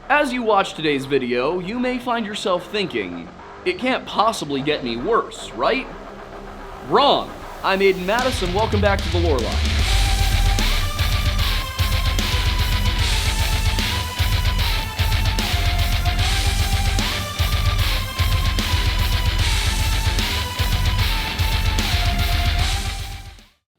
As you watch today's video, you may find yourself thinking, it can't possibly get any worse, right? Wrong! I'm Aiden Mattis and welcome back to the Lore Line.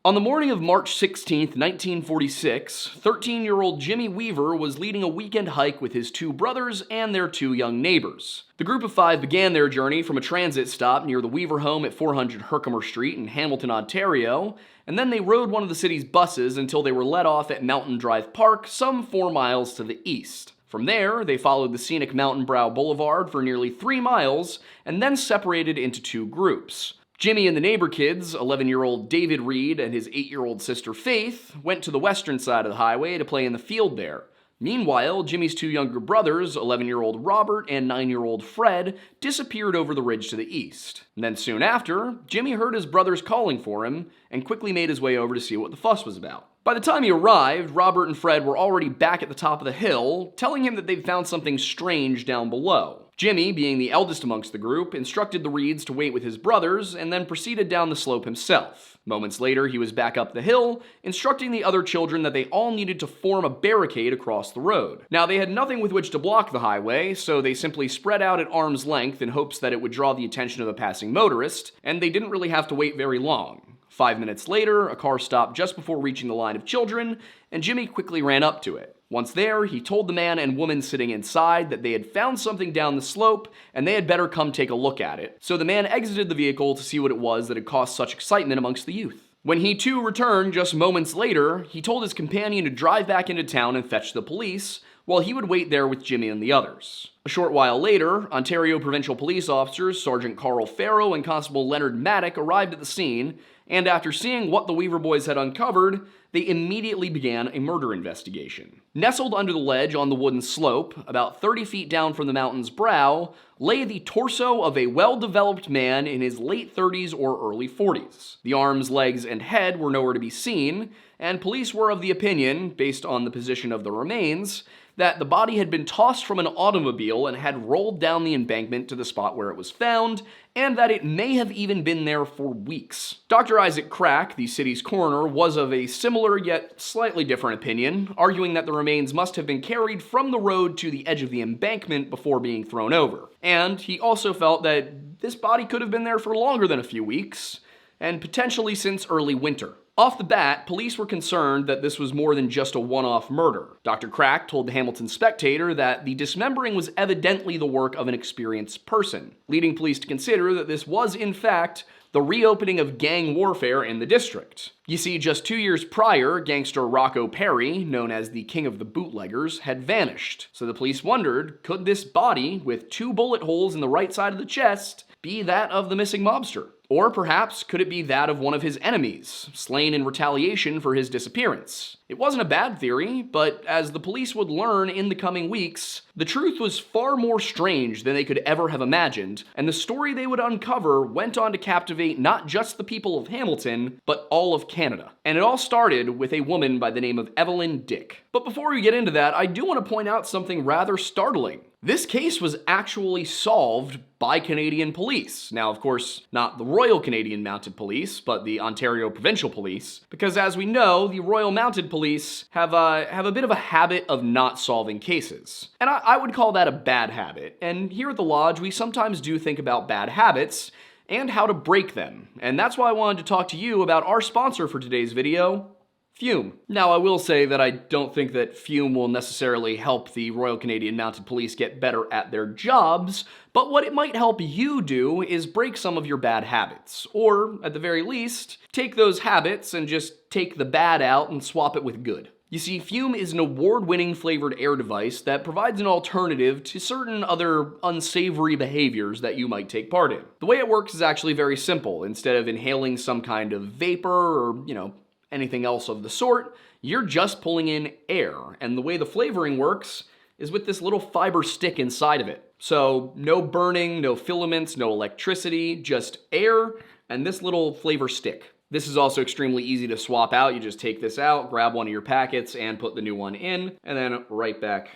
On the morning of March 16, 1946, 13-year-old Jimmy Weaver was leading a weekend hike with his two brothers and their two young neighbors. The group of five began their journey from a transit stop near the Weaver home at 400 Herkimer Street in Hamilton, Ontario, and then they rode one of the city's buses until they were let off at Mountain Drive Park, some 4 miles to the east. From there, they followed the scenic Mountain Brow Boulevard for nearly 3 miles, and then separated into two groups. Jimmy and the neighbor kids, 11-year-old David Reed and his 8-year-old sister Faith, went to the western side of the highway to play in the field there. Meanwhile, Jimmy's two younger brothers, 11-year-old Robert and 9-year-old Fred, disappeared over the ridge to the east. And then soon after, Jimmy heard his brothers calling for him and quickly made his way over to see what the fuss was about. By the time he arrived, Robert and Fred were already back at the top of the hill, telling him that they'd found something strange down below. Jimmy, being the eldest amongst the group, instructed the Reeds to wait with his brothers and then proceeded down the slope himself. Moments later, he was back up the hill, instructing the other children that they all needed to form a barricade across the road. Now, they had nothing with which to block the highway, so they simply spread out at arm's length in hopes that it would draw the attention of a passing motorist, and they didn't really have to wait very long. 5 minutes later, a car stopped just before reaching the line of children, and Jimmy quickly ran up to it. Once there, he told the man and woman sitting inside that they had found something down the slope and they had better come take a look at it. So the man exited the vehicle to see what it was that had caused such excitement amongst the youth. When he too returned just moments later, he told his companion to drive back into town and fetch the police, while he would wait there with Jimmy and the others. A short while later, Ontario Provincial Police officers Sergeant Carl Farrow and Constable Leonard Maddock arrived at the scene, and after seeing what the Weaver boys had uncovered, they immediately began a murder investigation. Nestled under the ledge on the wooden slope, about 30 feet down from the mountain's brow, lay the torso of a well-developed man in his late 30s or early 40s. The arms, legs, and head were nowhere to be seen, and police were of the opinion, based on the position of the remains, that the body had been tossed from an automobile and had rolled down the embankment to the spot where it was found, and that it may have even been there for weeks. Dr. Isaac Crack, the city's coroner, was of a similar yet slightly different opinion, arguing that the remains must have been carried from the road to the edge of the embankment before being thrown over. And he also felt that this body could have been there for longer than a few weeks, and potentially since early winter. Off the bat, police were concerned that this was more than just a one-off murder. Dr. Crack told the Hamilton Spectator that the dismembering was evidently the work of an experienced person, leading police to consider that this was, in fact, the reopening of gang warfare in the district. You see, just 2 years prior, gangster Rocco Perry, known as the King of the Bootleggers, had vanished. So the police wondered, could this body, with 2 bullet holes in the right side of the chest, be that of the missing mobster? Or perhaps could it be that of one of his enemies, slain in retaliation for his disappearance? It wasn't a bad theory, but as the police would learn in the coming weeks, the truth was far more strange than they could ever have imagined, and the story they would uncover went on to captivate not just the people of Hamilton, but all of Canada. And it all started with a woman by the name of Evelyn Dick. But before we get into that, I do want to point out something rather startling. This case was actually solved by Canadian police. Now, of course, not the Royal Canadian Mounted Police, but the Ontario Provincial Police, because as we know, the Royal Mounted Police have a bit of a habit of not solving cases. And I would call that a bad habit. And here at the Lodge, we sometimes do think about bad habits and how to break them. And that's why I wanted to talk to you about our sponsor for today's video, Fume. Now, I will say that I don't think that Fume will necessarily help the Royal Canadian Mounted Police get better at their jobs, but what it might help you do is break some of your bad habits, or, at the very least, take those habits and just take the bad out and swap it with good. You see, Fume is an award-winning flavored air device that provides an alternative to certain other unsavory behaviors that you might take part in. The way it works is actually very simple. Instead of inhaling some kind of vapor or, anything else of the sort, you're just pulling in air. And the way the flavoring works is with this little fiber stick inside of it. So no burning, no filaments, no electricity, just air and this little flavor stick. This is also extremely easy to swap out. You just take this out, grab one of your packets, and put the new one in, and then right back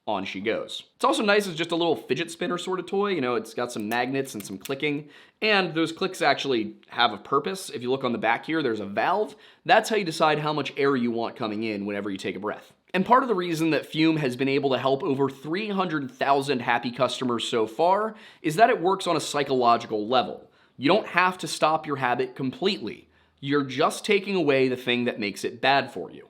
on she goes. It's also nice as just a little fidget spinner sort of toy. You know, it's got some magnets and some clicking, and those clicks actually have a purpose. If you look on the back here, there's a valve. That's how you decide how much air you want coming in whenever you take a breath. And part of the reason that Fume has been able to help over 300,000 happy customers so far is that it works on a psychological level. You don't have to stop your habit completely. You're just taking away the thing that makes it bad for you.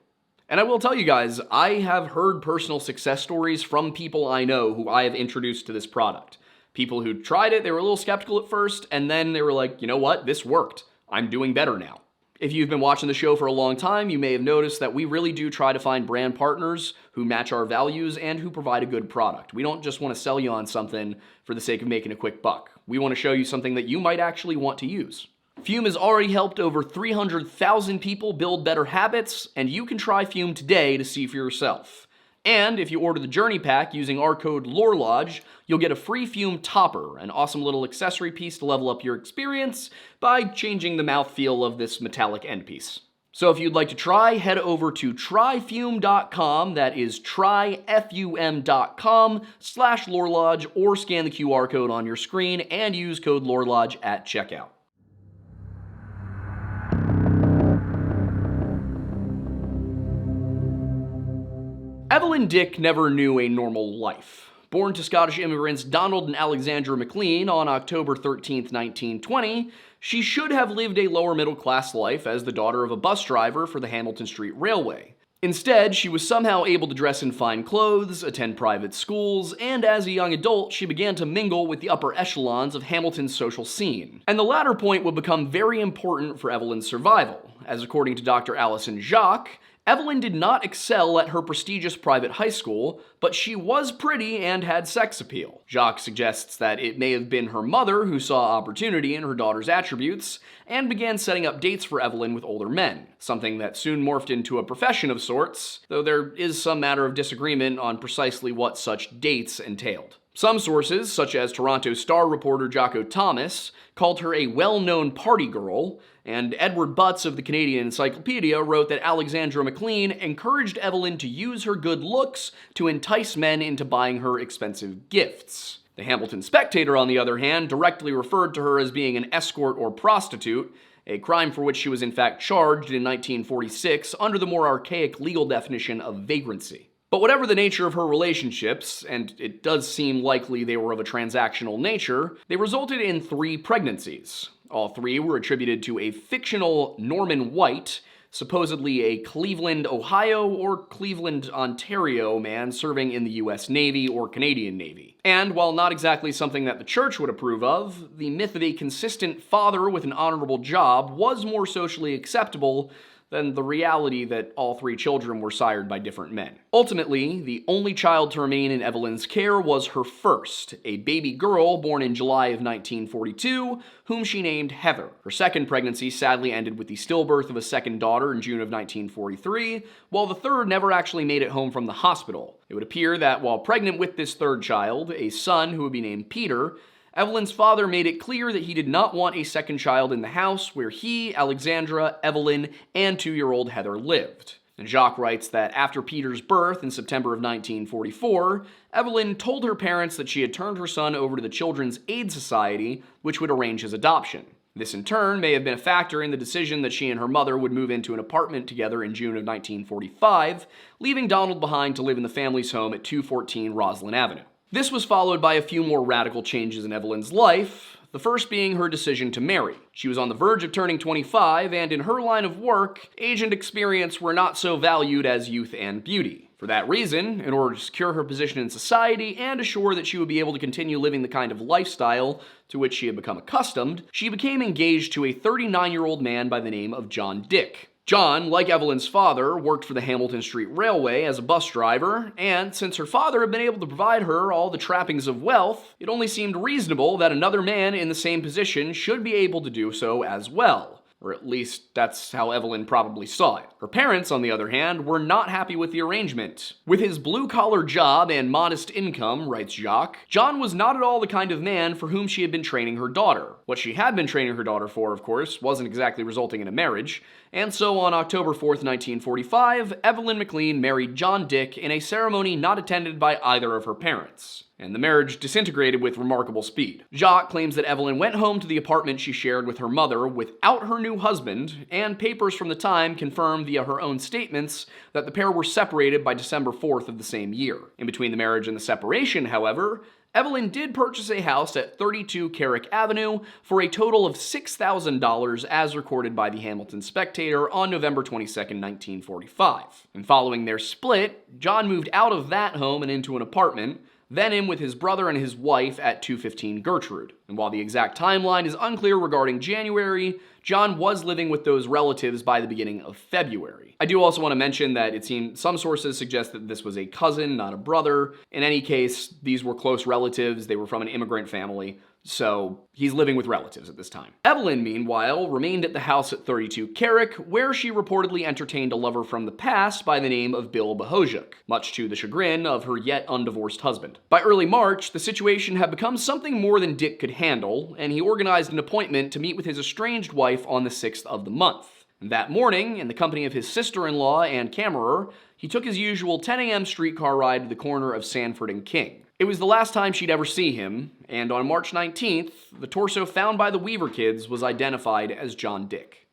And I will tell you guys, I have heard personal success stories from people I know who I have introduced to this product. People who tried it, they were a little skeptical at first, and then they were like, you know what, this worked. I'm doing better now. If you've been watching the show for a long time, you may have noticed that we really do try to find brand partners who match our values and who provide a good product. We don't just want to sell you on something for the sake of making a quick buck. We want to show you something that you might actually want to use. Fume has already helped over 300,000 people build better habits, and you can try Fume today to see for yourself. And if you order the Journey Pack using our code LORELodge, you'll get a free Fume topper, an awesome little accessory piece to level up your experience by changing the mouthfeel of this metallic end piece. So if you'd like to try, head over to tryfume.com, that is tryfum.com/LoreLodge, or scan the QR code on your screen and use code LoreLodge at checkout. Evelyn Dick never knew a normal life. Born to Scottish immigrants Donald and Alexandra McLean on October 13, 1920, she should have lived a lower middle class life as the daughter of a bus driver for the Hamilton Street Railway. Instead, she was somehow able to dress in fine clothes, attend private schools, and as a young adult, she began to mingle with the upper echelons of Hamilton's social scene. And the latter point would become very important for Evelyn's survival, as according to Dr. Alison Jacques, Evelyn did not excel at her prestigious private high school, but she was pretty and had sex appeal. Jacques suggests that it may have been her mother who saw opportunity in her daughter's attributes and began setting up dates for Evelyn with older men, something that soon morphed into a profession of sorts, though there is some matter of disagreement on precisely what such dates entailed. Some sources, such as Toronto Star reporter Jocko Thomas, called her a well-known party girl, and Edward Butts of the Canadian Encyclopedia wrote that Alexandra McLean encouraged Evelyn to use her good looks to entice men into buying her expensive gifts. The Hamilton Spectator, on the other hand, directly referred to her as being an escort or prostitute, a crime for which she was in fact charged in 1946 under the more archaic legal definition of vagrancy. But whatever the nature of her relationships, and it does seem likely they were of a transactional nature, they resulted in 3 pregnancies. All 3 were attributed to a fictional Norman White, supposedly a Cleveland, Ohio, or Cleveland, Ontario man serving in the US Navy or Canadian Navy. And while not exactly something that the church would approve of, the myth of a consistent father with an honorable job was more socially acceptable than the reality that all 3 children were sired by different men. Ultimately, the only child to remain in Evelyn's care was her first, a baby girl born in July of 1942, whom she named Heather. Her second pregnancy sadly ended with the stillbirth of a second daughter in June of 1943, while the third never actually made it home from the hospital. It would appear that while pregnant with this third child, a son who would be named Peter, Evelyn's father made it clear that he did not want a second child in the house where he, Alexandra, Evelyn, and 2-year-old Heather lived. And Jacques writes that after Peter's birth in September of 1944, Evelyn told her parents that she had turned her son over to the Children's Aid Society, which would arrange his adoption. This in turn may have been a factor in the decision that she and her mother would move into an apartment together in June of 1945, leaving Donald behind to live in the family's home at 214 Roslyn Avenue. This was followed by a few more radical changes in Evelyn's life, the first being her decision to marry. She was on the verge of turning 25, and in her line of work, age and experience were not so valued as youth and beauty. For that reason, in order to secure her position in society and assure that she would be able to continue living the kind of lifestyle to which she had become accustomed, she became engaged to a 39-year-old man by the name of John Dick. John, like Evelyn's father, worked for the Hamilton Street Railway as a bus driver, and since her father had been able to provide her all the trappings of wealth, it only seemed reasonable that another man in the same position should be able to do so as well. Or at least that's how Evelyn probably saw it. Her parents, on the other hand, were not happy with the arrangement. With his blue-collar job and modest income, writes Jacques, John was not at all the kind of man for whom she had been training her daughter. What she had been training her daughter for, of course, wasn't exactly resulting in a marriage, and so on October 4th, 1945, Evelyn McLean married John Dick in a ceremony not attended by either of her parents. And the marriage disintegrated with remarkable speed. Jacques claims that Evelyn went home to the apartment she shared with her mother without her new husband, and papers from the time confirm via her own statements that the pair were separated by December 4th of the same year. In between the marriage and the separation, however, Evelyn did purchase a house at 32 Carrick Avenue for a total of $6,000 as recorded by the Hamilton Spectator on November 22, 1945. And following their split, John moved out of that home and into an apartment, then in with his brother and his wife at 215 Gertrude. And while the exact timeline is unclear regarding January, John was living with those relatives by the beginning of February. I do also want to mention that it seems some sources suggest that this was a cousin, not a brother. In any case, these were close relatives. They were from an immigrant family. So he's living with relatives at this time. Evelyn, meanwhile, remained at the house at 32 Carrick, where she reportedly entertained a lover from the past by the name of Bill Bohojuk, much to the chagrin of her yet undivorced husband. By early March, the situation had become something more than Dick could handle, and he organized an appointment to meet with his estranged wife on the 6th of the month. That morning, in the company of his sister-in-law and camerer, he took his usual 10 a.m. streetcar ride to the corner of Sanford and King. It was the last time she'd ever see him, and on March 19th, the torso found by the Weaver kids was identified as John Dick.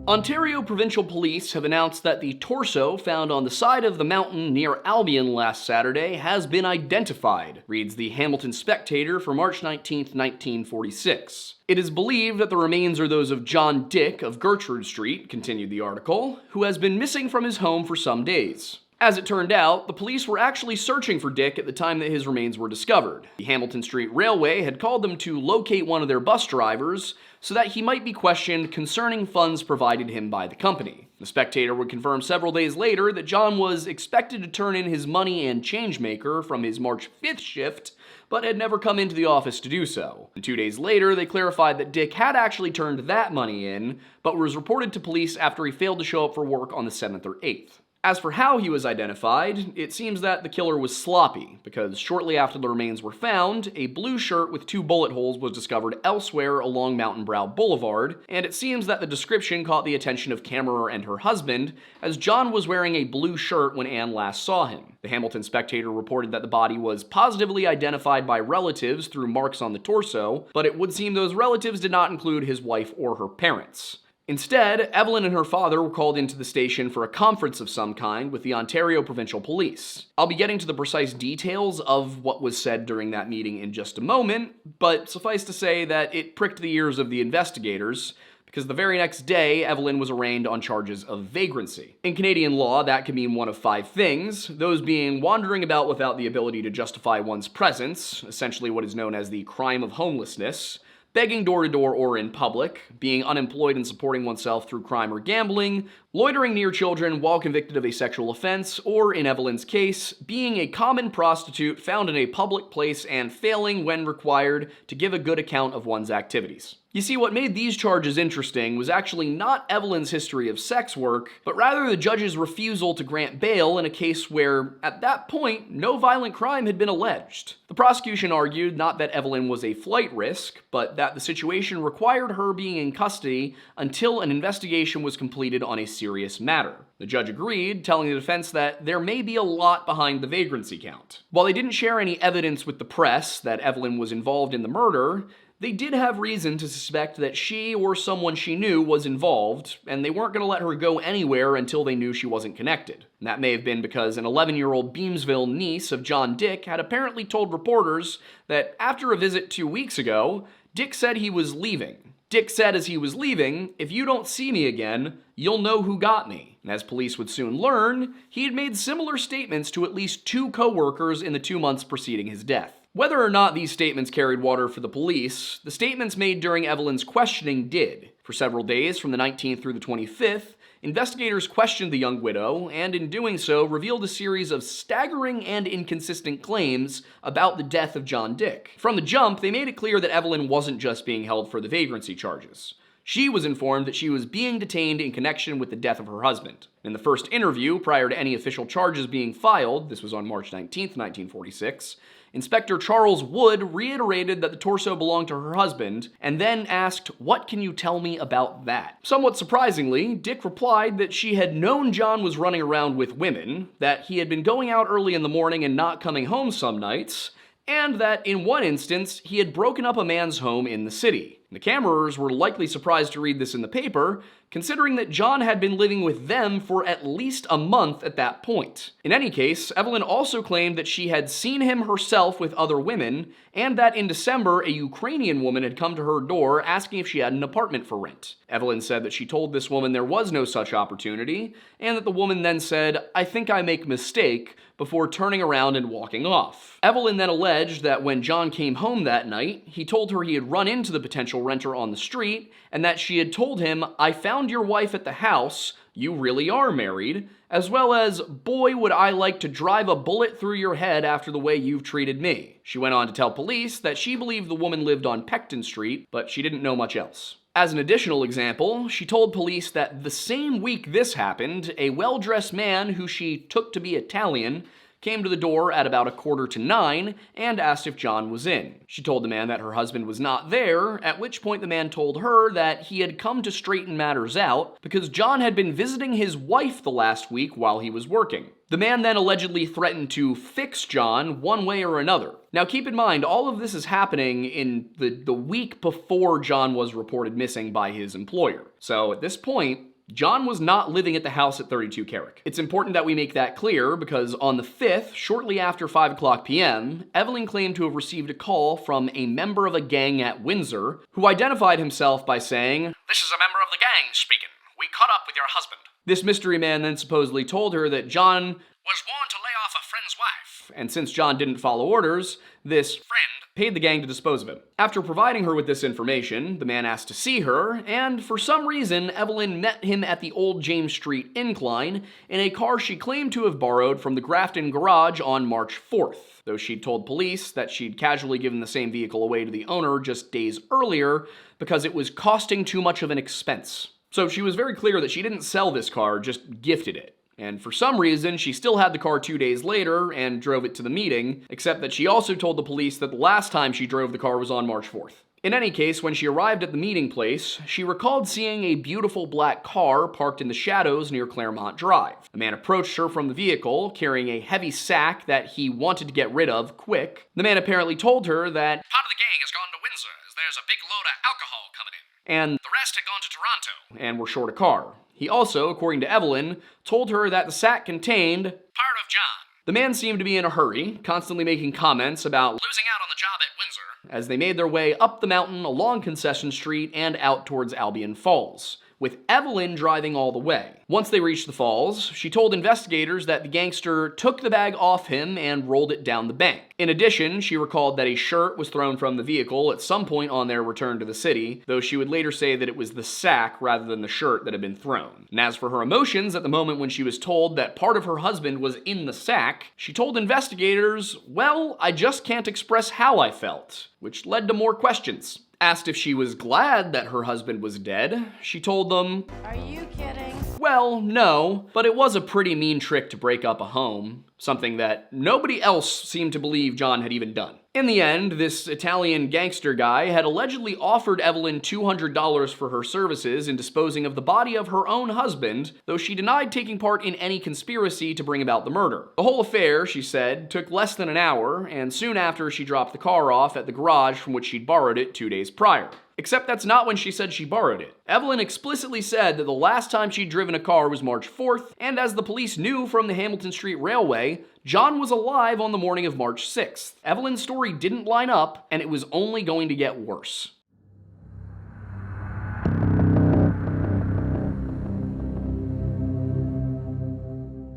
Ontario Provincial Police have announced that the torso found on the side of the mountain near Albion last Saturday has been identified, reads the Hamilton Spectator for March 19, 1946. It is believed that the remains are those of John Dick of Gertrude Street, continued the article, who has been missing from his home for some days. As it turned out, the police were actually searching for Dick at the time that his remains were discovered. The Hamilton Street Railway had called them to locate one of their bus drivers so that he might be questioned concerning funds provided him by the company. The Spectator would confirm several days later that John was expected to turn in his money and changemaker from his March 5th shift, but had never come into the office to do so. And 2 days later, they clarified that Dick had actually turned that money in, but was reported to police after he failed to show up for work on the 7th or 8th. As for how he was identified, it seems that the killer was sloppy, because shortly after the remains were found, a blue shirt with 2 bullet holes was discovered elsewhere along Mountain Brow Boulevard, and it seems that the description caught the attention of Camerer and her husband, as John was wearing a blue shirt when Anne last saw him. The Hamilton Spectator reported that the body was positively identified by relatives through marks on the torso, but it would seem those relatives did not include his wife or her parents. Instead, Evelyn and her father were called into the station for a conference of some kind with the Ontario Provincial Police. I'll be getting to the precise details of what was said during that meeting in just a moment, but suffice to say that it pricked the ears of the investigators, because the very next day, Evelyn was arraigned on charges of vagrancy. In Canadian law, that can mean one of 5 things, those being wandering about without the ability to justify one's presence, essentially what is known as the crime of homelessness, begging door-to-door or in public, being unemployed and supporting oneself through crime or gambling, loitering near children while convicted of a sexual offense, or in Evelyn's case, being a common prostitute found in a public place and failing, when required, to give a good account of one's activities. You see, what made these charges interesting was actually not Evelyn's history of sex work, but rather the judge's refusal to grant bail in a case where, at that point, no violent crime had been alleged. The prosecution argued not that Evelyn was a flight risk, but that the situation required her being in custody until an investigation was completed on a serious matter. The judge agreed, telling the defense that there may be a lot behind the vagrancy count. While they didn't share any evidence with the press that Evelyn was involved in the murder, they did have reason to suspect that she or someone she knew was involved, and they weren't going to let her go anywhere until they knew she wasn't connected. And that may have been because an 11-year-old Beamsville niece of John Dick had apparently told reporters that after a visit 2 weeks ago, Dick said he was leaving. Dick said as he was leaving, "If you don't see me again, you'll know who got me." And as police would soon learn, he had made similar statements to at least 2 co-workers in the 2 months preceding his death. Whether or not these statements carried water for the police, the statements made during Evelyn's questioning did. For several days, from the 19th through the 25th, investigators questioned the young widow, and in doing so, revealed a series of staggering and inconsistent claims about the death of John Dick. From the jump, they made it clear that Evelyn wasn't just being held for the vagrancy charges. She was informed that she was being detained in connection with the death of her husband. In the first interview, prior to any official charges being filed, this was on March 19th, 1946, Inspector Charles Wood reiterated that the torso belonged to her husband, and then asked, "What can you tell me about that?" Somewhat surprisingly, Dick replied that she had known John was running around with women, that he had been going out early in the morning and not coming home some nights, and that in one instance, he had broken up a man's home in the city. The camerers were likely surprised to read this in the paper, considering that John had been living with them for at least a month at that point. In any case, Evelyn also claimed that she had seen him herself with other women, and that in December, a Ukrainian woman had come to her door asking if she had an apartment for rent. Evelyn said that she told this woman there was no such opportunity, and that the woman then said, "I think I make mistake," before turning around and walking off. Evelyn then alleged that when John came home that night, he told her he had run into the potential renter on the street, and that she had told him, "I found your wife at the house, you really are married," as well as, "Boy, would I like to drive a bullet through your head after the way you've treated me." She went on to tell police that she believed the woman lived on Peckton Street, but she didn't know much else. As an additional example, she told police that the same week this happened, a well-dressed man who she took to be Italian came to the door at about 8:45 and asked if John was in. She told the man that her husband was not there, at which point the man told her that he had come to straighten matters out because John had been visiting his wife the last week while he was working. The man then allegedly threatened to fix John one way or another. Now keep in mind, all of this is happening in the week before John was reported missing by his employer. So at this point, John was not living at the house at 32 Carrick. It's important that we make that clear because on the 5th, shortly after 5 p.m., Evelyn claimed to have received a call from a member of a gang at Windsor who identified himself by saying, "This is a member of the gang speaking. We caught up with your husband." This mystery man then supposedly told her that John was warned to lay off a friend's wife, and since John didn't follow orders, this friend paid the gang to dispose of him. After providing her with this information, the man asked to see her, and for some reason, Evelyn met him at the Old James Street incline in a car she claimed to have borrowed from the Grafton garage on March 4th, though she'd told police that she'd casually given the same vehicle away to the owner just days earlier because it was costing too much of an expense. So she was very clear that she didn't sell this car, just gifted it. And for some reason, she still had the car 2 days later and drove it to the meeting, except that she also told the police that the last time she drove the car was on March 4th. In any case, when she arrived at the meeting place, she recalled seeing a beautiful black car parked in the shadows near Claremont Drive. A man approached her from the vehicle, carrying a heavy sack that he wanted to get rid of quick. The man apparently told her that part of the gang has gone to Windsor, as there's a big load of alcohol coming in, and the rest had gone to Toronto, and were short a car. He also, according to Evelyn, told her that the sack contained part of John. The man seemed to be in a hurry, constantly making comments about losing out on the job at Windsor, as they made their way up the mountain along Concession Street and out towards Albion Falls, with Evelyn driving all the way. Once they reached the falls, she told investigators that the gangster took the bag off him and rolled it down the bank. In addition, she recalled that a shirt was thrown from the vehicle at some point on their return to the city, though she would later say that it was the sack rather than the shirt that had been thrown. And as for her emotions at the moment when she was told that part of her husband was in the sack, she told investigators, "Well, I just can't express how I felt," which led to more questions. Asked if she was glad that her husband was dead, she told them, "Are you kidding?" Well, no, but it was a pretty mean trick to break up a home, something that nobody else seemed to believe John had even done. In the end, this Italian gangster guy had allegedly offered Evelyn $200 for her services in disposing of the body of her own husband, though she denied taking part in any conspiracy to bring about the murder. The whole affair, she said, took less than an hour, and soon after she dropped the car off at the garage from which she'd borrowed it 2 days prior. Except that's not when she said she borrowed it. Evelyn explicitly said that the last time she'd driven a car was March 4th, and as the police knew from the Hamilton Street Railway, John was alive on the morning of March 6th. Evelyn's story didn't line up, and it was only going to get worse.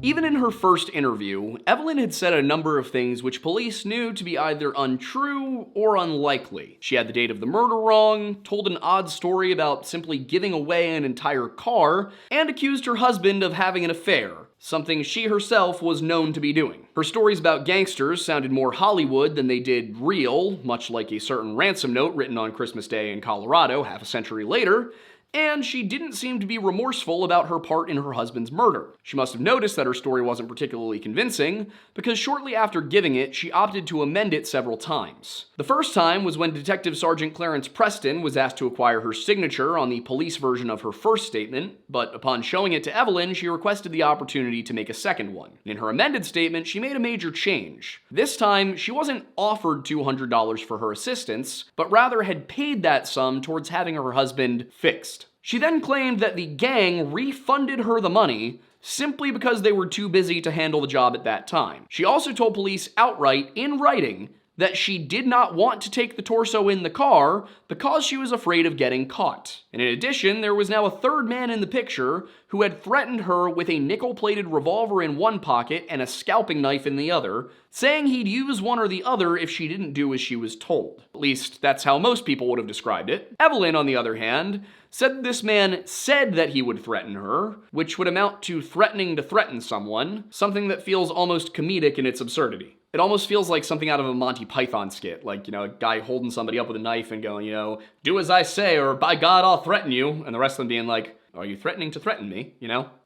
Even in her first interview, Evelyn had said a number of things which police knew to be either untrue or unlikely. She had the date of the murder wrong, told an odd story about simply giving away an entire car, and accused her husband of having an affair, something she herself was known to be doing. Her stories about gangsters sounded more Hollywood than they did real, much like a certain ransom note written on Christmas Day in Colorado half a century later, and she didn't seem to be remorseful about her part in her husband's murder. She must have noticed that her story wasn't particularly convincing, because shortly after giving it, she opted to amend it several times. The first time was when Detective Sergeant Clarence Preston was asked to acquire her signature on the police version of her first statement, but upon showing it to Evelyn, she requested the opportunity to make a second one. In her amended statement, she made a major change. This time, she wasn't offered $200 for her assistance, but rather had paid that sum towards having her husband fixed. She then claimed that the gang refunded her the money simply because they were too busy to handle the job at that time. She also told police outright, in writing, that she did not want to take the torso in the car because she was afraid of getting caught. And in addition, there was now a third man in the picture who had threatened her with a nickel-plated revolver in one pocket and a scalping knife in the other, saying he'd use one or the other if she didn't do as she was told. At least, that's how most people would have described it. Evelyn, on the other hand, said this man said that he would threaten her, which would amount to threatening to threaten someone, something that feels almost comedic in its absurdity. It almost feels like something out of a Monty Python skit, like, a guy holding somebody up with a knife and going, do as I say or by God I'll threaten you, and the rest of them being like, are you threatening to threaten me,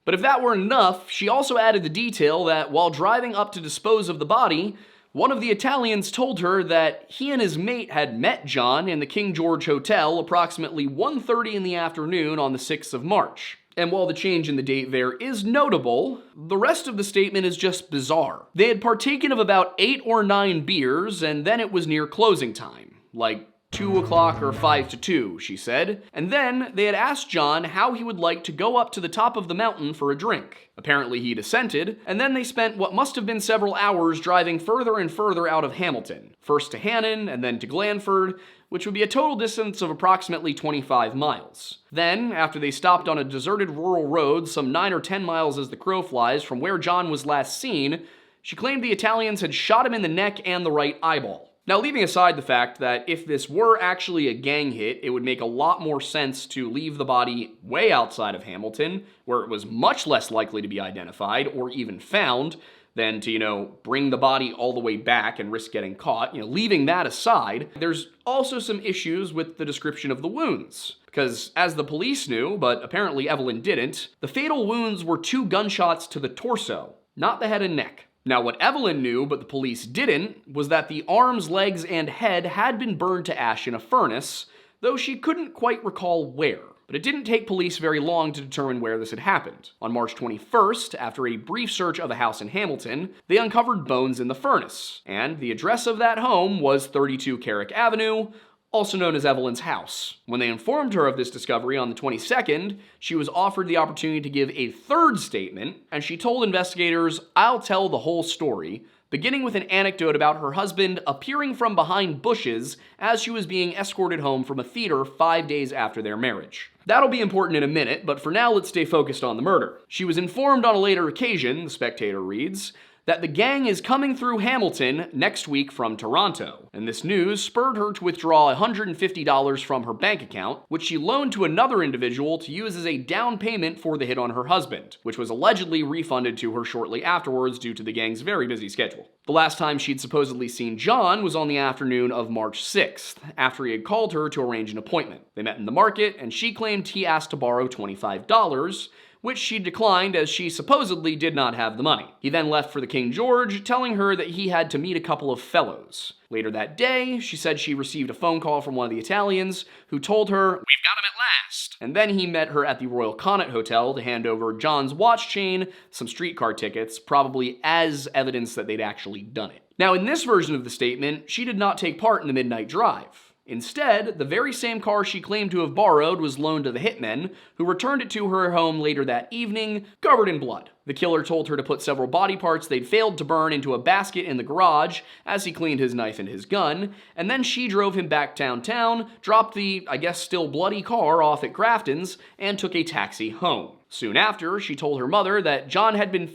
But if that weren't enough, she also added the detail that while driving up to dispose of the body, one of the Italians told her that he and his mate had met John in the King George Hotel approximately 1:30 in the afternoon on the 6th of March. And while the change in the date there is notable, the rest of the statement is just bizarre. They had partaken of about 8 or 9 beers, and then it was near closing time, like 2 o'clock or 5 to 2, she said. And then they had asked John how he would like to go up to the top of the mountain for a drink. Apparently he'd assented, and then they spent what must have been several hours driving further and further out of Hamilton, first to Hannon and then to Glanford, which would be a total distance of approximately 25 miles. Then, after they stopped on a deserted rural road some 9 or 10 miles as the crow flies from where John was last seen, she claimed the Italians had shot him in the neck and the right eyeball. Now, leaving aside the fact that if this were actually a gang hit, it would make a lot more sense to leave the body way outside of Hamilton, where it was much less likely to be identified or even found, than to, bring the body all the way back and risk getting caught. Leaving that aside, there's also some issues with the description of the wounds. Because as the police knew, but apparently Evelyn didn't, the fatal wounds were 2 gunshots to the torso, not the head and neck. Now, what Evelyn knew, but the police didn't, was that the arms, legs, and head had been burned to ash in a furnace, though she couldn't quite recall where. But it didn't take police very long to determine where this had happened. On March 21st, after a brief search of a house in Hamilton, they uncovered bones in the furnace, and the address of that home was 32 Carrick Avenue, also known as Evelyn's house. When they informed her of this discovery on the 22nd, she was offered the opportunity to give a third statement, and she told investigators, "I'll tell the whole story," beginning with an anecdote about her husband appearing from behind bushes as she was being escorted home from a theater 5 days after their marriage. That'll be important in a minute, but for now let's stay focused on the murder. She was informed on a later occasion, the Spectator reads, that the gang is coming through Hamilton next week from Toronto, and this news spurred her to withdraw $150 from her bank account, which she loaned to another individual to use as a down payment for the hit on her husband, which was allegedly refunded to her shortly afterwards due to the gang's very busy schedule. The last time she'd supposedly seen John was on the afternoon of March 6th, after he had called her to arrange an appointment. They met in the market, and she claimed he asked to borrow $25, which she declined as she supposedly did not have the money. He then left for the King George, telling her that he had to meet a couple of fellows. Later that day, she said she received a phone call from one of the Italians who told her, "We've got him at last." And then he met her at the Royal Connaught Hotel to hand over John's watch chain, some streetcar tickets, probably as evidence that they'd actually done it. Now, in this version of the statement, she did not take part in the midnight drive. Instead, the very same car she claimed to have borrowed was loaned to the hitmen, who returned it to her home later that evening, covered in blood. The killer told her to put several body parts they'd failed to burn into a basket in the garage as he cleaned his knife and his gun, and then she drove him back downtown, dropped the, I guess still bloody car off at Grafton's, and took a taxi home. Soon after, she told her mother that John had been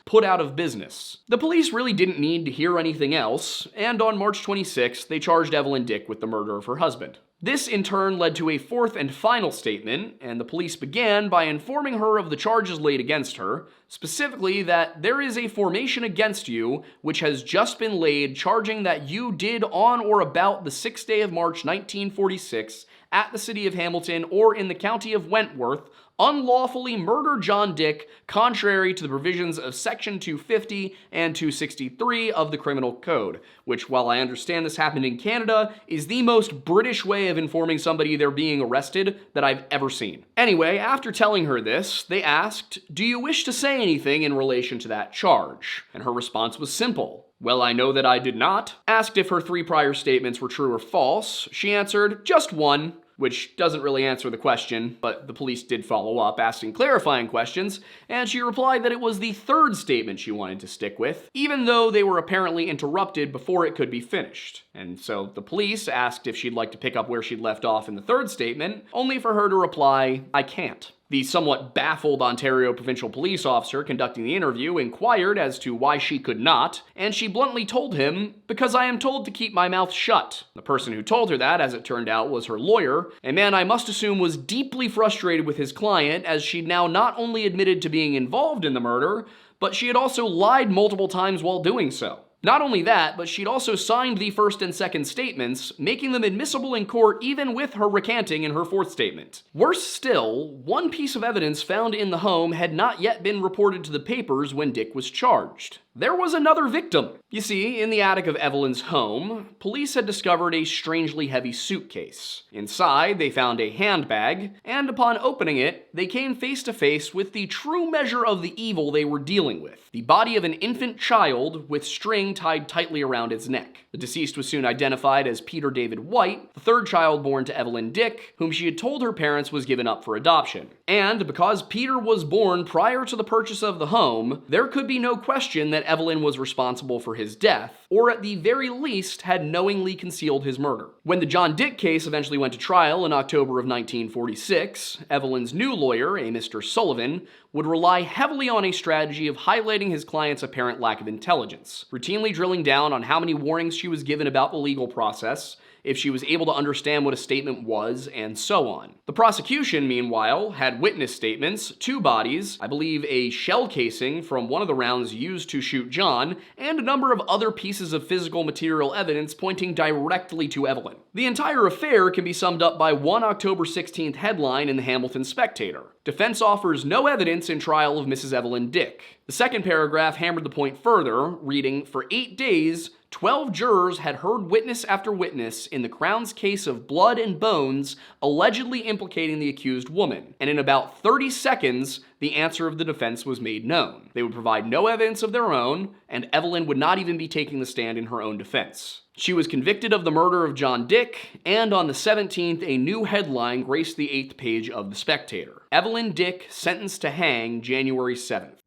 put out of business. The police really didn't need to hear anything else, and on March 26th, they charged Evelyn Dick with the murder of her husband. This in turn led to a fourth and final statement, and the police began by informing her of the charges laid against her, specifically that there is a formation against you which has just been laid charging that you did on or about the 6th day of March 1946 at the city of Hamilton or in the county of Wentworth unlawfully murder John Dick contrary to the provisions of Section 250 and 263 of the Criminal Code, which, while I understand this happened in Canada, is the most British way of informing somebody they're being arrested that I've ever seen. Anyway, after telling her this, they asked, "Do you wish to say anything in relation to that charge?" And her response was simple. "Well, I know that I did not." Asked if her 3 prior statements were true or false, she answered, "Just one," which doesn't really answer the question, but the police did follow up, asking clarifying questions, and she replied that it was the 3rd statement she wanted to stick with, even though they were apparently interrupted before it could be finished. And so the police asked if she'd like to pick up where she'd left off in the 3rd statement, only for her to reply, "I can't." The somewhat baffled Ontario provincial police officer conducting the interview inquired as to why she could not, and she bluntly told him, "Because I am told to keep my mouth shut." The person who told her that, as it turned out, was her lawyer, a man I must assume was deeply frustrated with his client, as she'd now not only admitted to being involved in the murder, but she had also lied multiple times while doing so. Not only that, but she'd also signed the 1st and 2nd statements, making them admissible in court even with her recanting in her 4th statement. Worse still, one piece of evidence found in the home had not yet been reported to the papers when Dick was charged. There was another victim. You see, in the attic of Evelyn's home, police had discovered a strangely heavy suitcase. Inside, they found a handbag, and upon opening it, they came face to face with the true measure of the evil they were dealing with: the body of an infant child with string tied tightly around its neck. The deceased was soon identified as Peter David White, the 3rd child born to Evelyn Dick, whom she had told her parents was given up for adoption. And because Peter was born prior to the purchase of the home, there could be no question that Evelyn was responsible for his death, or at the very least had knowingly concealed his murder. When the John Dick case eventually went to trial in October of 1946, Evelyn's new lawyer, a Mr. Sullivan, would rely heavily on a strategy of highlighting his client's apparent lack of intelligence, routinely drilling down on how many warnings she was given about the legal process, if she was able to understand what a statement was, and so on. The prosecution, meanwhile, had witness statements, 2 bodies, I believe a shell casing from one of the rounds used to shoot John, and a number of other pieces of physical material evidence pointing directly to Evelyn. The entire affair can be summed up by one October 16th headline in the Hamilton Spectator: "Defense offers no evidence in trial of Mrs. Evelyn Dick." The second paragraph hammered the point further, reading, "For 8 days, 12 jurors had heard witness after witness in the Crown's case of blood and bones allegedly implicating the accused woman, and in about 30 seconds, the answer of the defense was made known. They would provide no evidence of their own, and Evelyn would not even be taking the stand in her own defense." She was convicted of the murder of John Dick, and on the 17th, a new headline graced the 8th page of The Spectator: "Evelyn Dick sentenced to hang January 7th.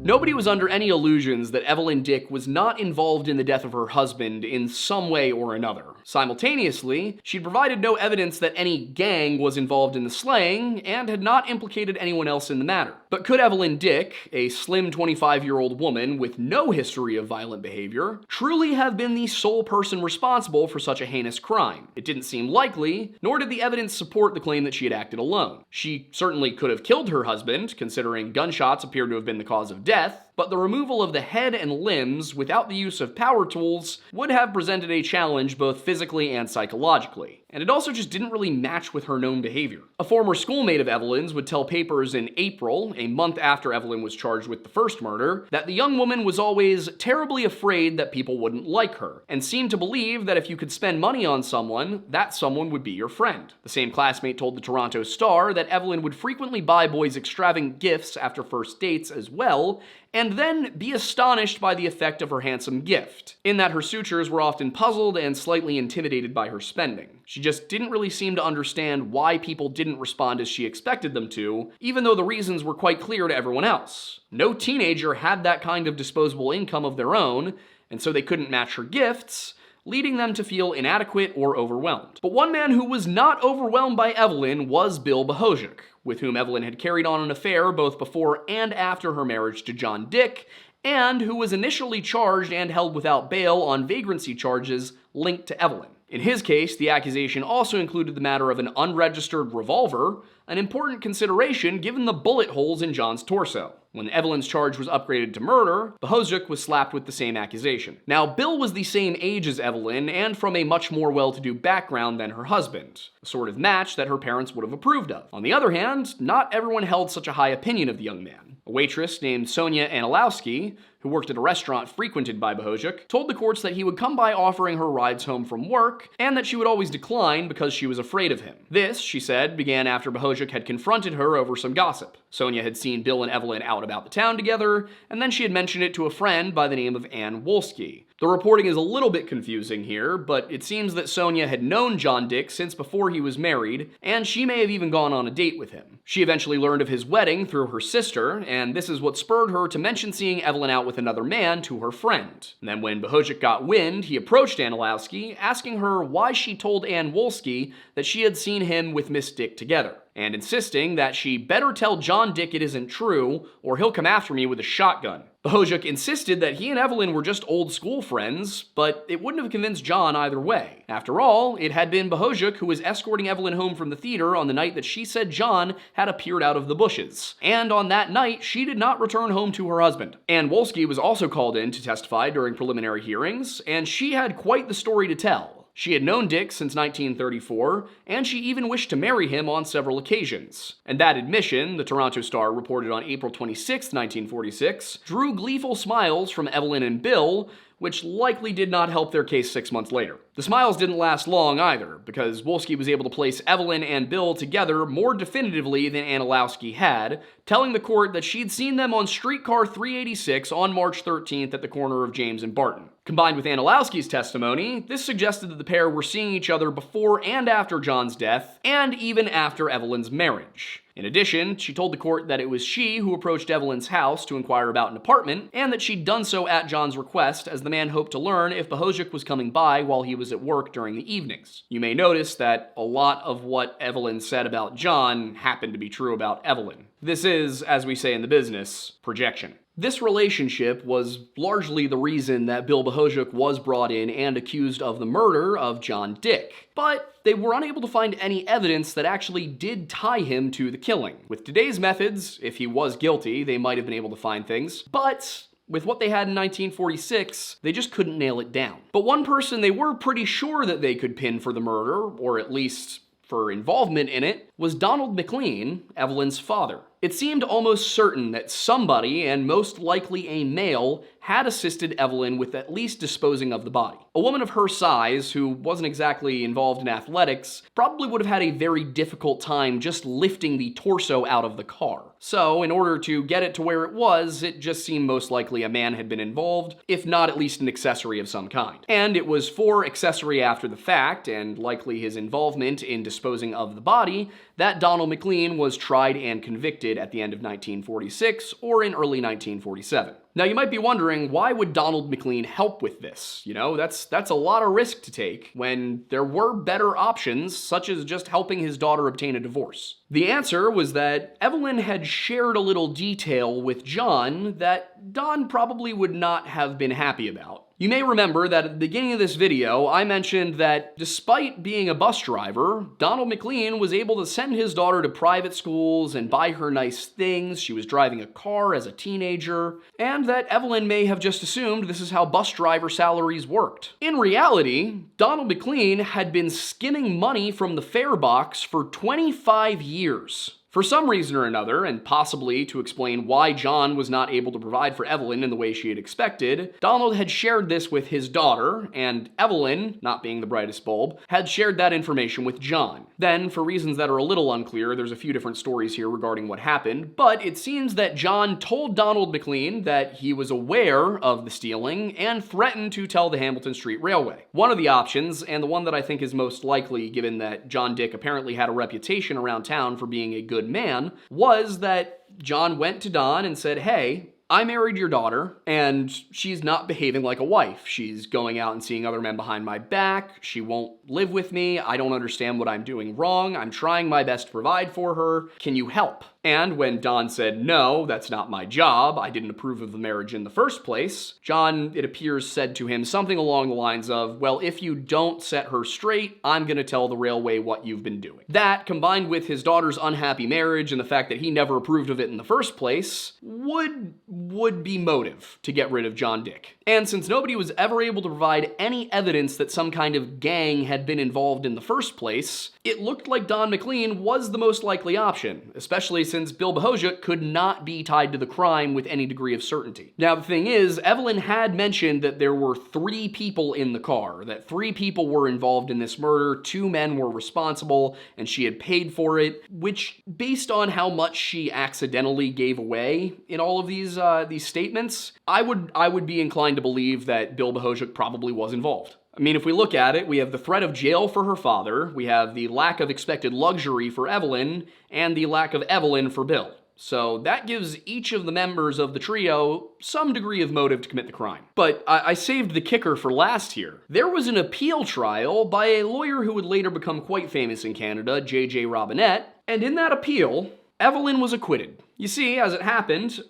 Nobody was under any illusions that Evelyn Dick was not involved in the death of her husband in some way or another. Simultaneously, she'd provided no evidence that any gang was involved in the slaying and had not implicated anyone else in the matter. But could Evelyn Dick, a slim 25-year-old woman with no history of violent behavior, truly have been the sole person responsible for such a heinous crime? It didn't seem likely, nor did the evidence support the claim that she had acted alone. She certainly could have killed her husband, considering gunshots appeared to have been the cause of death, but the removal of the head and limbs without the use of power tools would have presented a challenge both physically and psychologically. And it also just didn't really match with her known behavior. A former schoolmate of Evelyn's would tell papers in April, a month after Evelyn was charged with the first murder, that the young woman was always terribly afraid that people wouldn't like her, and seemed to believe that if you could spend money on someone, that someone would be your friend. The same classmate told the Toronto Star that Evelyn would frequently buy boys extravagant gifts after first dates as well, and then be astonished by the effect of her handsome gift, in that her suitors were often puzzled and slightly intimidated by her spending. She just didn't really seem to understand why people didn't respond as she expected them to, even though the reasons were quite clear to everyone else. No teenager had that kind of disposable income of their own, and so they couldn't match her gifts, leading them to feel inadequate or overwhelmed. But one man who was not overwhelmed by Evelyn was Bill Bohojuk, with whom Evelyn had carried on an affair both before and after her marriage to John Dick, and who was initially charged and held without bail on vagrancy charges linked to Evelyn. In his case, the accusation also included the matter of an unregistered revolver, an important consideration given the bullet holes in John's torso. When Evelyn's charge was upgraded to murder, Bohojuk was slapped with the same accusation. Now, Bill was the same age as Evelyn and from a much more well-to-do background than her husband, a sort of match that her parents would have approved of. On the other hand, not everyone held such a high opinion of the young man. A waitress named Sonia Anilowski, who worked at a restaurant frequented by Bohojuk, told the courts that he would come by offering her rides home from work, and that she would always decline because she was afraid of him. This, she said, began after Bohojuk had confronted her over some gossip. Sonia had seen Bill and Evelyn out about the town together, and then she had mentioned it to a friend by the name of Ann Wolski. The reporting is a little bit confusing here, but it seems that Sonia had known John Dick since before he was married, and she may have even gone on a date with him. She eventually learned of his wedding through her sister, and this is what spurred her to mention seeing Evelyn out with another man to her friend. And then when Bohojuk got wind, he approached Anilowski, asking her why she told Ann Wolski that she had seen him with Miss Dick together, and insisting that she better tell John Dick it isn't true, or he'll come after me with a shotgun. Bohojuk insisted that he and Evelyn were just old school friends, but it wouldn't have convinced John either way. After all, it had been Bohojuk who was escorting Evelyn home from the theater on the night that she said John had appeared out of the bushes. And on that night, she did not return home to her husband. Ann Wolski was also called in to testify during preliminary hearings, and she had quite the story to tell. She had known Dick since 1934, and she even wished to marry him on several occasions. And that admission, the Toronto Star reported on April 26, 1946, drew gleeful smiles from Evelyn and Bill, which likely did not help their case 6 months later. The smiles didn't last long either, because Wolski was able to place Evelyn and Bill together more definitively than Anilowski had, telling the court that she'd seen them on streetcar 386 on March 13th at the corner of James and Barton. Combined with Anilowski's testimony, this suggested that the pair were seeing each other before and after John's death, and even after Evelyn's marriage. In addition, she told the court that it was she who approached Evelyn's house to inquire about an apartment, and that she'd done so at John's request, as the man hoped to learn if Bohojuk was coming by while he was at work during the evenings. You may notice that a lot of what Evelyn said about John happened to be true about Evelyn. This is, as we say in the business, projection. This relationship was largely the reason that Bill Bohojuk was brought in and accused of the murder of John Dick. But they were unable to find any evidence that actually did tie him to the killing. With today's methods, if he was guilty, they might have been able to find things, but with what they had in 1946, they just couldn't nail it down. But one person they were pretty sure that they could pin for the murder, or at least for involvement in it, was Donald McLean, Evelyn's father. It seemed almost certain that somebody, and most likely a male, had assisted Evelyn with at least disposing of the body. A woman of her size, who wasn't exactly involved in athletics, probably would have had a very difficult time just lifting the torso out of the car. So, in order to get it to where it was, it just seemed most likely a man had been involved, if not at least an accessory of some kind. And it was for accessory after the fact, and likely his involvement in disposing of the body, that Donald McLean was tried and convicted at the end of 1946 or in early 1947. Now you might be wondering, why would Donald McLean help with this? You know, that's a lot of risk to take when there were better options, such as just helping his daughter obtain a divorce. The answer was that Evelyn had shared a little detail with John that Don probably would not have been happy about. You may remember that at the beginning of this video, I mentioned that despite being a bus driver, Donald McLean was able to send his daughter to private schools and buy her nice things. She was driving a car as a teenager, and that Evelyn may have just assumed this is how bus driver salaries worked. In reality, Donald McLean had been skimming money from the fare box for 25 years. For some reason or another, and possibly to explain why John was not able to provide for Evelyn in the way she had expected, Donald had shared this with his daughter, and Evelyn, not being the brightest bulb, had shared that information with John. Then, for reasons that are a little unclear, there's a few different stories here regarding what happened, but it seems that John told Donald McLean that he was aware of the stealing and threatened to tell the Hamilton Street Railway. One of the options, and the one that I think is most likely given that John Dick apparently had a reputation around town for being a good man, was that John went to Don and said, "Hey, I married your daughter, and she's not behaving like a wife. She's going out and seeing other men behind my back. She won't live with me. I don't understand what I'm doing wrong. I'm trying my best to provide for her. Can you help?" And when Don said, "No, that's not my job. I didn't approve of the marriage in the first place," John, it appears, said to him something along the lines of, "Well, if you don't set her straight, I'm going to tell the railway what you've been doing." That, combined with his daughter's unhappy marriage and the fact that he never approved of it in the first place, would be motive to get rid of John Dick. And since nobody was ever able to provide any evidence that some kind of gang had been involved in the first place, it looked like Don McLean was the most likely option, especially since Bill Bohojuk could not be tied to the crime with any degree of certainty. Now, the thing is, Evelyn had mentioned that there were 3 people in the car, that 3 people were involved in this murder, 2 men were responsible, and she had paid for it, which, based on how much she accidentally gave away in all of these statements, I would be inclined to believe that Bill Bohojuk probably was involved. I mean, if we look at it, we have the threat of jail for her father, we have the lack of expected luxury for Evelyn, and the lack of Evelyn for Bill. So that gives each of the members of the trio some degree of motive to commit the crime. But I saved the kicker for last here. There was an appeal trial by a lawyer who would later become quite famous in Canada, J.J. Robinette, and in that appeal, Evelyn was acquitted. You see, as it happened,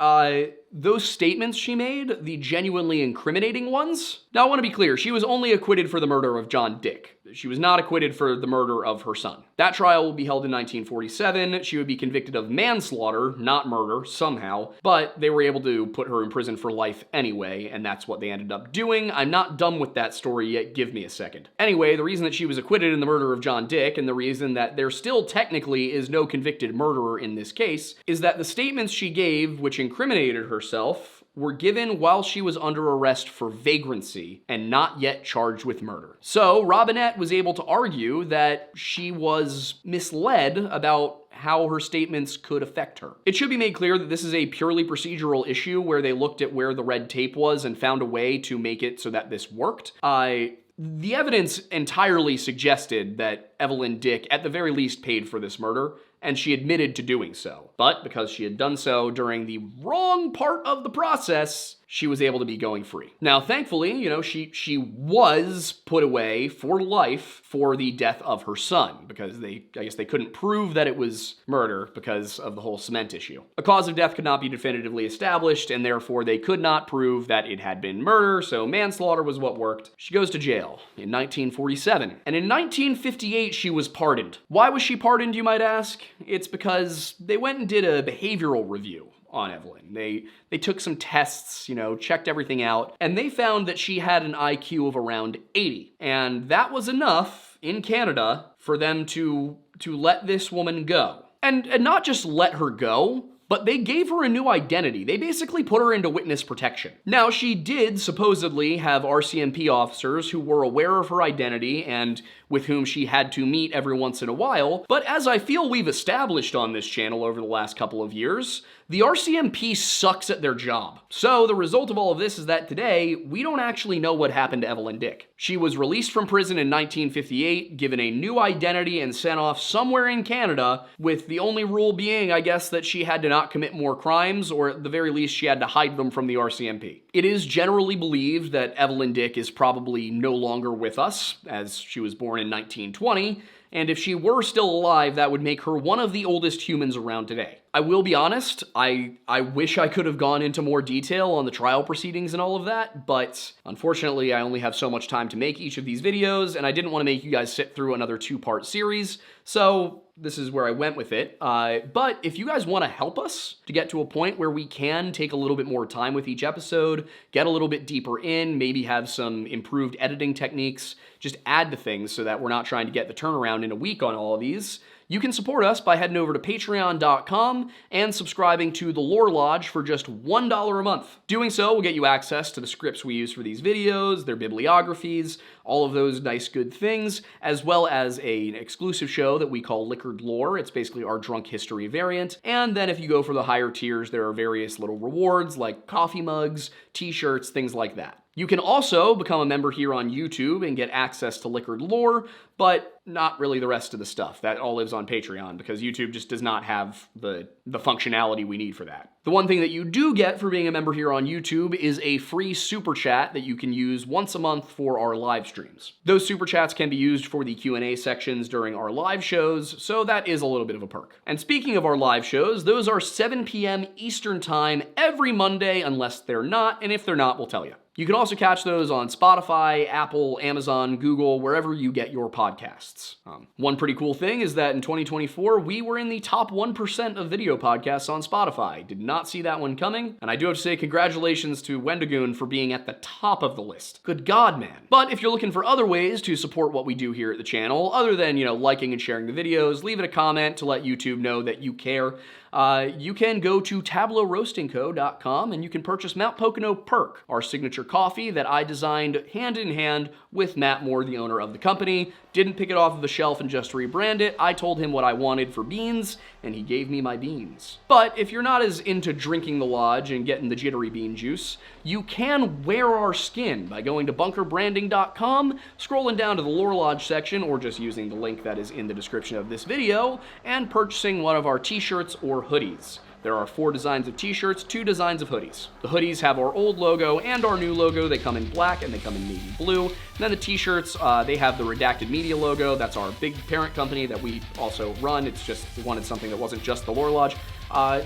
those statements she made, the genuinely incriminating ones, now I want to be clear, she was only acquitted for the murder of John Dick. She was not acquitted for the murder of her son. That trial will be held in 1947. She would be convicted of manslaughter, not murder, somehow, but they were able to put her in prison for life anyway, and that's what they ended up doing. I'm not done with that story yet, give me a second. Anyway, the reason that she was acquitted in the murder of John Dick, and the reason that there still technically is no convicted murderer in this case, is that the statements she gave, which incriminated herself, were given while she was under arrest for vagrancy and not yet charged with murder. So Robinette was able to argue that she was misled about how her statements could affect her. It should be made clear that this is a purely procedural issue where they looked at where the red tape was and found a way to make it so that this worked. The evidence entirely suggested that Evelyn Dick at the very least paid for this murder, and she admitted to doing so. But because she had done so during the wrong part of the process, she was able to be going free. Now, thankfully, she was put away for life for the death of her son, because I guess they couldn't prove that it was murder because of the whole cement issue. A cause of death could not be definitively established, and therefore they could not prove that it had been murder, so manslaughter was what worked. She goes to jail in 1947, and in 1958 she was pardoned. Why was she pardoned, you might ask? It's because they went and did a behavioral review on Evelyn. They took some tests, checked everything out, and they found that she had an IQ of around 80. And that was enough in Canada for them to let this woman go. And not just let her go, but they gave her a new identity. They basically put her into witness protection. Now, she did supposedly have RCMP officers who were aware of her identity and with whom she had to meet every once in a while, but as I feel we've established on this channel over the last couple of years, the RCMP sucks at their job. So the result of all of this is that today, we don't actually know what happened to Evelyn Dick. She was released from prison in 1958, given a new identity, and sent off somewhere in Canada, with the only rule being, I guess, that she had to not commit more crimes, or at the very least, she had to hide them from the RCMP. It is generally believed that Evelyn Dick is probably no longer with us, as she was born in 1920, and if she were still alive, that would make her one of the oldest humans around today. I will be honest, I wish I could have gone into more detail on the trial proceedings and all of that, but unfortunately I only have so much time to make each of these videos, and I didn't want to make you guys sit through another 2-part series, so this is where I went with it. But if you guys want to help us to get to a point where we can take a little bit more time with each episode, get a little bit deeper in, maybe have some improved editing techniques, just add to things so that we're not trying to get the turnaround in a week on all of these, You can support us by heading over to patreon.com and subscribing to the Lore Lodge for just $1 a month. Doing so will get you access to the scripts we use for these videos, their bibliographies, all of those nice good things, as well as an exclusive show that we call Liquored Lore. It's basically our drunk history variant. And then if you go for the higher tiers, there are various little rewards like coffee mugs, t-shirts, things like that. You can also become a member here on YouTube and get access to Liquored Lore, but not really the rest of the stuff. That all lives on Patreon because YouTube just does not have the functionality we need for that. The one thing that you do get for being a member here on YouTube is a free super chat that you can use once a month for our live streams. Those super chats can be used for the Q&A sections during our live shows, so that is a little bit of a perk. And speaking of our live shows, those are 7 p.m. Eastern Time every Monday, unless they're not, and if they're not, we'll tell you. You can also catch those on Spotify, Apple, Amazon, Google, wherever you get your podcasts. One pretty cool thing is that in 2024, we were in the top 1% of video podcasts on Spotify. Did not see that one coming, and I do have to say congratulations to Wendigoon for being at the top of the list. Good God, man. But if you're looking for other ways to support what we do here at the channel, other than, liking and sharing the videos, leave it a comment to let YouTube know that you care. You can go to tableauroastingco.com and you can purchase Mount Pocono Perk, our signature coffee that I designed hand in hand with Matt Moore, the owner of the company. Didn't pick it off of the shelf and just rebrand it. I told him what I wanted for beans, and he gave me my beans. But if you're not as into drinking the lodge and getting the jittery bean juice, you can wear our skin by going to bunkerbranding.com, scrolling down to the Lore Lodge section, or just using the link that is in the description of this video, and purchasing one of our t-shirts or hoodies. There are 4 designs of t-shirts, 2 designs of hoodies. The hoodies have our old logo and our new logo. They come in black and they come in navy blue. And then the t-shirts, they have the Redacted Media logo. That's our big parent company that we also run. It's just we wanted something that wasn't just the Lore Lodge.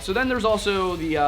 So then there's also the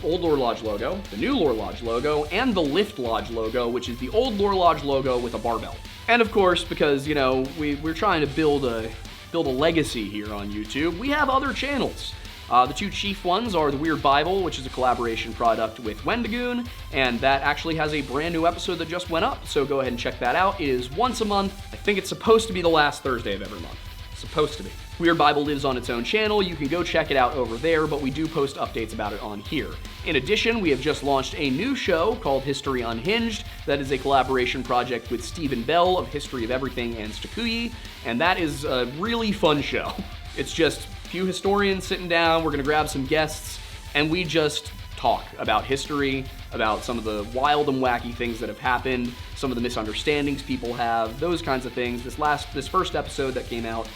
old Lore Lodge logo, the new Lore Lodge logo, and the Lift Lodge logo, which is the old Lore Lodge logo with a barbell. And of course, because, we're trying to build a legacy here on YouTube, we have other channels. The 2 chief ones are The Weird Bible, which is a collaboration product with Wendigoon, and that actually has a brand new episode that just went up, so go ahead and check that out. It is once a month. I think it's supposed to be the last Thursday of every month. Supposed to be. Weird Bible lives on its own channel. You can go check it out over there, but we do post updates about it on here. In addition, we have just launched a new show called History Unhinged. That is a collaboration project with Stephen Bell of History of Everything and Stakuyi, and that is a really fun show. It's just few historians sitting down, we're gonna grab some guests, and we just talk about history, about some of the wild and wacky things that have happened, some of the misunderstandings people have, those kinds of things. This first episode that came out,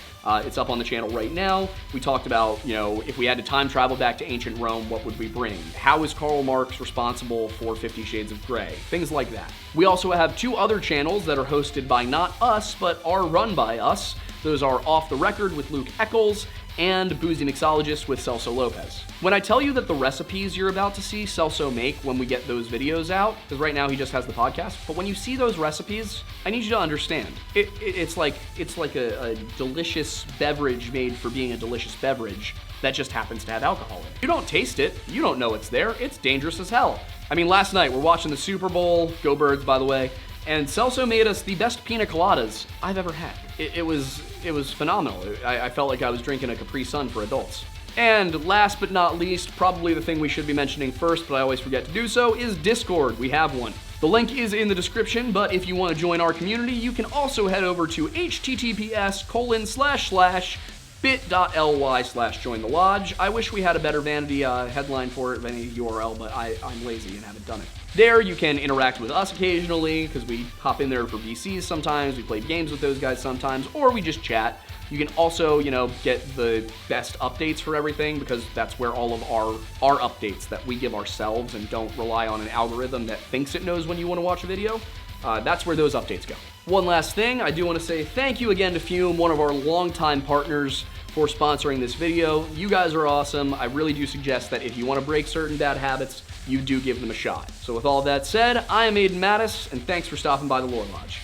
it's up on the channel right now. We talked about, if we had to time travel back to ancient Rome, what would we bring? How is Karl Marx responsible for 50 Shades of Grey? Things like that. We also have 2 other channels that are hosted by not us, but are run by us. Those are Off the Record with Luke Eccles and Boozy Mixologist with Celso Lopez. When I tell you that the recipes you're about to see Celso make when we get those videos out, because right now he just has the podcast, but when you see those recipes, I need you to understand. It's like a delicious beverage made for being a delicious beverage that just happens to have alcohol in it. You don't taste it, you don't know it's there, it's dangerous as hell. I mean, last night we're watching the Super Bowl, go Birds by the way, and Celso made us the best pina coladas I've ever had. It was phenomenal. I felt like I was drinking a Capri Sun for adults. And last but not least, probably the thing we should be mentioning first, but I always forget to do so, is Discord. We have one. The link is in the description, but if you want to join our community, you can also head over to https://bit.ly/join-the-lodge. I wish we had a better vanity headline for it, vanity URL, but I'm lazy and haven't done it. There, you can interact with us occasionally, because we hop in there for VCs sometimes, we play games with those guys sometimes, or we just chat. You can also, get the best updates for everything, because that's where all of our updates that we give ourselves and don't rely on an algorithm that thinks it knows when you want to watch a video, that's where those updates go. One last thing, I do want to say thank you again to Fume, one of our longtime partners, for sponsoring this video. You guys are awesome. I really do suggest that if you want to break certain bad habits, you do give them a shot. So with all that said, I am Aiden Mattis, and thanks for stopping by the Lore Lodge.